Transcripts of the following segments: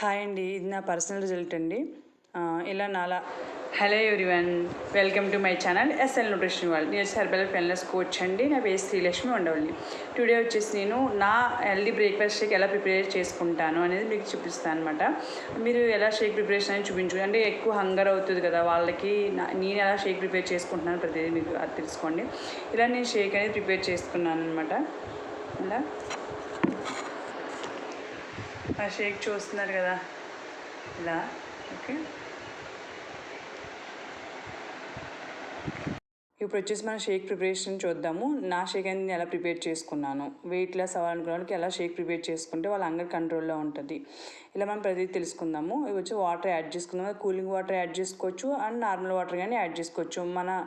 Hi అండి, ఇది నా పర్సనల్ రిజల్ట్ అండి. ఇలా నాలా hello everyone, welcome to my channel SL nutrition world. నేను హెర్బల్ వెల్నెస్ కోచ్ అండి. నా పేరు శ్రీలక్ష్మి ఉండవల్లి. టుడే వచ్చేసి నేను నా హెల్దీ బ్రేక్ఫాస్ట్ షేక్ ఎలా ప్రిపేర్ చేసుకుంటాను అనేది మీకు చూపిస్తాను అనమాట. మీరు ఎలా షేక్ ప్రిపరేషన్ అనేది చూపించు, అంటే ఎక్కువ హంగర్ అవుతుంది కదా వాళ్ళకి, నేను ఎలా షేక్ ప్రిపేర్ చేసుకుంటున్నాను ప్రతిదీ మీకు తెలుసుకోండి. ఇలా నేను షేక్ అనేది ప్రిపేర్ చేసుకున్నాను అనమాట. ఇలా ఆ షేక్ చూస్తున్నారు కదా, ఇలా ఓకే. ఇప్పుడు వచ్చేసి మనం షేక్ ప్రిపరేషన్ చూద్దాము. నా షేక్ అనేది నేను ఎలా ప్రిపేర్ చేసుకున్నాను, వెయిట్ లాస్ అవ్వాలనుకున్న వాళ్ళకి ఎలా షేక్ ప్రిపేర్ చేసుకుంటే వాళ్ళ హంగర్ కంట్రోల్లో ఉంటుంది, ఇలా మనం ప్రతిదీ తెలుసుకుందాము. ఇవి వచ్చి వాటర్ యాడ్ చేసుకుందాము. కూలింగ్ వాటర్ యాడ్ చేసుకోవచ్చు అండ్ నార్మల్ వాటర్ కానీ యాడ్ చేసుకోవచ్చు. మన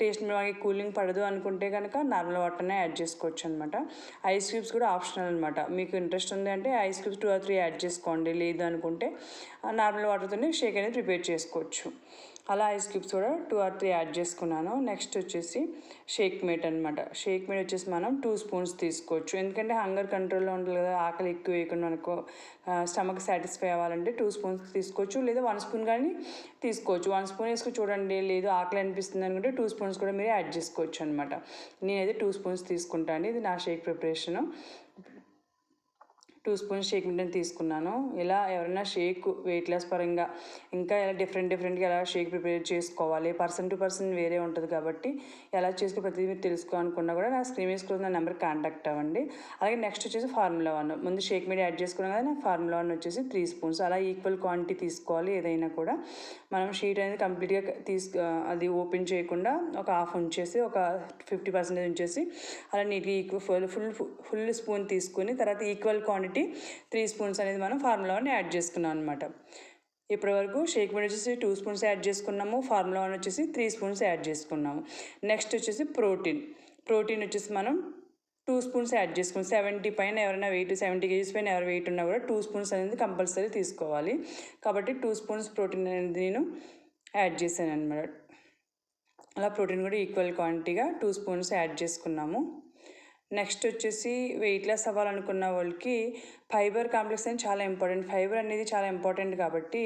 టేస్ట్ మనకి కూలింగ్ పడదు అనుకుంటే కనుక నార్మల్ వాటర్నే యాడ్ చేసుకోవచ్చు అనమాట. ఐస్ క్యూబ్స్ కూడా ఆప్షనల్ అనమాట. మీకు ఇంట్రెస్ట్ ఉంది అంటే ఐస్ క్యూబ్స్ 2 or 3 యాడ్ చేసుకోండి, లేదు అనుకుంటే నార్మల్ వాటర్తోనే షేక్ అనేది ప్రిపేర్ చేసుకోవచ్చు. అలా ఐస్ క్యూబ్స్ కూడా 2 or 3 యాడ్ చేసుకున్నాను. నెక్స్ట్ వచ్చేసి షేక్ మేట్ అనమాట. షేక్ మేట్ వచ్చేసి మనం 2 spoons తీసుకోవచ్చు, ఎందుకంటే హంగర్ కంట్రోల్లో ఉంటుంది కదా, ఆకలి ఎక్కువ వేయకుండా మనకు స్టమక్ సాటిస్ఫై అవ్వాలంటే 2 spoons తీసుకోవచ్చు, లేదా 1 spoon కానీ తీసుకోవచ్చు. 1 spoon వేసుకుని చూడండి, లేదు ఆకలి అనిపిస్తుంది అనుకుంటే 2 spoons కూడా మీరు యాడ్ చేసుకోవచ్చు అనమాట. నేనైతే 2 spoons తీసుకుంటాను. ఇది నా shake preparation. 2 spoons shake milk తీసుకున్నాను. ఇలా ఎవరైనా షేక్ వెయిట్ లాస్ పరంగా ఇంకా ఎలా డిఫరెంట్గా ఎలా షేక్ ప్రిపేర్ చేసుకోవాలి, పర్సన్ టు పర్సన్ వేరే ఉంటుంది కాబట్టి ఎలా చేసుకో ప్రతిదీ మీరు తెలుసుకోవాలనుకున్నా కూడా నా స్క్రీన్ మీద స్క్రోల్ నా నెంబర్కి కాంటాక్ట్ అవ్వండి. అలాగే నెక్స్ట్ వచ్చేసి ఫార్ములా 1, ముందు షేక్ మీద యాడ్ చేసుకున్నాం కదా, ఫార్ములా 1 వచ్చేసి 3 spoons. అలా ఈక్వల్ క్వాంటిటీ తీసుకోవాలి. ఏదైనా కూడా మనం షీట్ అనేది కంప్లీట్గా అది ఓపెన్ చేయకుండా ఒక హాఫ్ ఉంచేసి ఒక 50% ఉంచేసి అలా నీట్గా ఈక్వల్ ఫుల్ స్పూన్ తీసుకుని తర్వాత ఈక్వల్ క్వాంటిటీ 3 spoons అనేది మనం ఫార్ములా 1 యాడ్ చేసుకున్నాం అనమాట. ఇప్పటి వరకు షేక్ మేడ్ వచ్చేసి 2 spoons యాడ్ చేసుకున్నాము, ఫార్ములా 1 వచ్చేసి 3 spoons యాడ్ చేసుకున్నాము. నెక్స్ట్ వచ్చేసి ప్రోటీన్ వచ్చేసి మనం 2 spoons యాడ్ చేసుకున్నాం. 70 పైన ఎవరైనా వెయిట్ 70 kgs పైన ఎవరు వెయిట్ ఉన్నా కూడా 2 spoons అనేది కంపల్సరీ తీసుకోవాలి. కాబట్టి 2 spoons ప్రోటీన్ అనేది నేను యాడ్ చేశాను అనమాట. అలా ప్రోటీన్ కూడా ఈక్వల్ క్వాంటిటీగా 2 spoons యాడ్ చేసుకున్నాము. నెక్స్ట్ వచ్చేసి వెయిట్ లాస్ అవ్వాలనుకున్న వాళ్ళకి ఫైబర్ కాంప్లెక్స్ అనేది చాలా ఇంపార్టెంట్. ఫైబర్ అనేది చాలా ఇంపార్టెంట్ కాబట్టి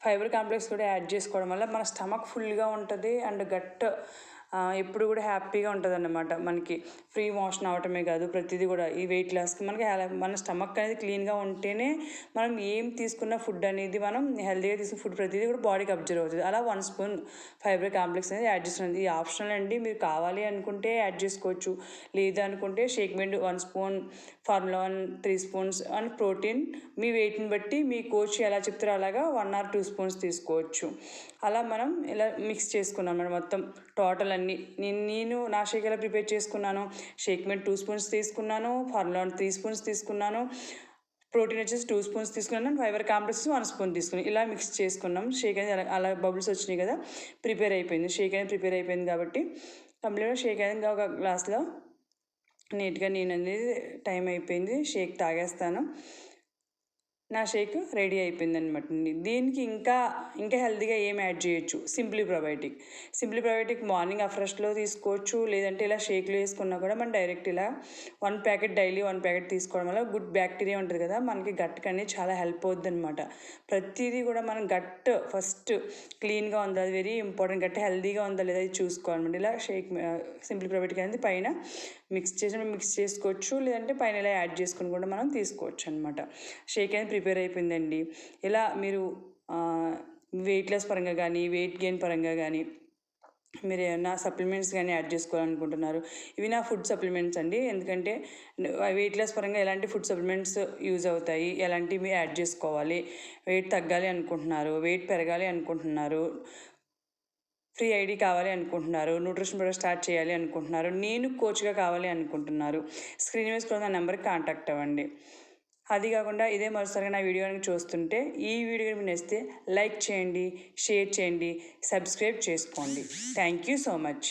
ఫైబర్ కాంప్లెక్స్ కూడా యాడ్ చేసుకోవడం వల్ల మన స్టమక్ ఫుల్గా ఉంటుంది అండ్ గట్ ఎప్పుడు కూడా హ్యాపీగా ఉంటుంది అన్నమాట. మనకి ఫ్రీ మోషన్ అవటమే కాదు, ప్రతిదీ కూడా ఈ వెయిట్ లాస్కి మనకి మన స్టమక్ అనేది క్లీన్గా ఉంటేనే మనం ఏం తీసుకున్న ఫుడ్ అనేది మనం హెల్తీగా తీసుకున్న ఫుడ్ ప్రతిదీ కూడా బాడీకి అబ్జర్వ్ అవుతుంది. అలా 1 spoon ఫైబర్ కాంప్లెక్స్ అనేది యాడ్ చేస్తున్నది. ఇది ఆప్షనల్ అండి, మీరు కావాలి అనుకుంటే యాడ్ చేసుకోవచ్చు, లేదు అనుకుంటే shake made 1 spoon, formula 1 3 spoons and protein మీ వెయిట్ని బట్టి మీ కోచ్ ఎలా చెప్తారో అలాగా 1 or 2 spoons తీసుకోవచ్చు. అలా మనం ఇలా మిక్స్ చేసుకున్నాం మనం మొత్తం టోటల్ అన్నీ. నేను నా షేక్ ఎలా ప్రిపేర్ చేసుకున్నాను, షేక్ మేడ్ 2 spoons తీసుకున్నాను, ఫార్ములా 1 3 spoons తీసుకున్నాను, ప్రోటీన్ వచ్చేసి 2 spoons తీసుకున్నాను, ఫైబర్ కాంప్లెక్స్ 1 spoon తీసుకున్నాను. ఇలా మిక్స్ చేసుకున్నాం. షేక్ అనేది అలా బబుల్స్ వచ్చినాయి కదా, ప్రిపేర్ అయిపోయింది. షేక్ అనేది ప్రిపేర్ అయిపోయింది కాబట్టి కంప్లీట్గా షేక్ అనేది ఒక గ్లాస్లో నీట్గా నేను అనేది టైం అయిపోయింది, షేక్ తాగేస్తాను. నా షేక్ రెడీ అయిపోయింది అనమాట. దీనికి ఇంకా హెల్తీగా ఏం యాడ్ చేయొచ్చు, సింప్లీ ప్రొబయోటిక్ మార్నింగ్ ఫ్రెష్లో తీసుకోవచ్చు, లేదంటే ఇలా షేక్లో వేసుకున్నా కూడా మనం డైరెక్ట్ ఇలా 1 packet డైలీ 1 packet తీసుకోవడం వల్ల గుడ్ బ్యాక్టీరియా ఉంటుంది కదా, మనకి గట్కి అనేది చాలా హెల్ప్ అవుద్ది అనమాట. ప్రతిదీ కూడా మనం గట్ ఫస్ట్ క్లీన్గా ఉందా, అది వెరీ ఇంపార్టెంట్. గట్ హెల్తీగా ఉందా లేదా అది చూసుకోవాలన్నమాట. ఇలా షేక్ సింప్లీ ప్రొబయోటిక్ అనేది పైన మిక్స్ చేసుకోవచ్చు, లేదంటే పైన ఇలా యాడ్ చేసుకుని కూడా మనం తీసుకోవచ్చు అనమాట. షేక్ అనేది ప్రిపేర్ అయిపోయిందండి. ఇలా మీరు వెయిట్ లాస్ పరంగా కానీ వెయిట్ గెయిన్ పరంగా కానీ మీరు ఏమన్నా సప్లిమెంట్స్ కానీ యాడ్ చేసుకోవాలనుకుంటున్నారు, ఇవి నా ఫుడ్ సప్లిమెంట్స్ అండి. ఎందుకంటే వెయిట్ లాస్ పరంగా ఎలాంటి ఫుడ్ సప్లిమెంట్స్ యూజ్ అవుతాయి, ఎలాంటివి యాడ్ చేసుకోవాలి, వెయిట్ తగ్గాలి అనుకుంటున్నారు, వెయిట్ పెరగాలి అనుకుంటున్నారు, ఫ్రీ ఐడి కావాలి అనుకుంటున్నారు, న్యూట్రిషన్ ప్రొడక్ట్ స్టార్ట్ చేయాలి అనుకుంటున్నారు, నేను కోచ్గా కావాలి అనుకుంటున్నారు, స్క్రీన్ మీద స్క్రోల్ నా నెంబర్కి కాంటాక్ట్ అవ్వండి. అది కాకుండా ఇదే మరోసారిగా నా వీడియో చూస్తుంటే ఈ వీడియో మీకు నచ్చితే లైక్ చేయండి, షేర్ చేయండి, సబ్స్క్రైబ్ చేసుకోండి. Thank you so much.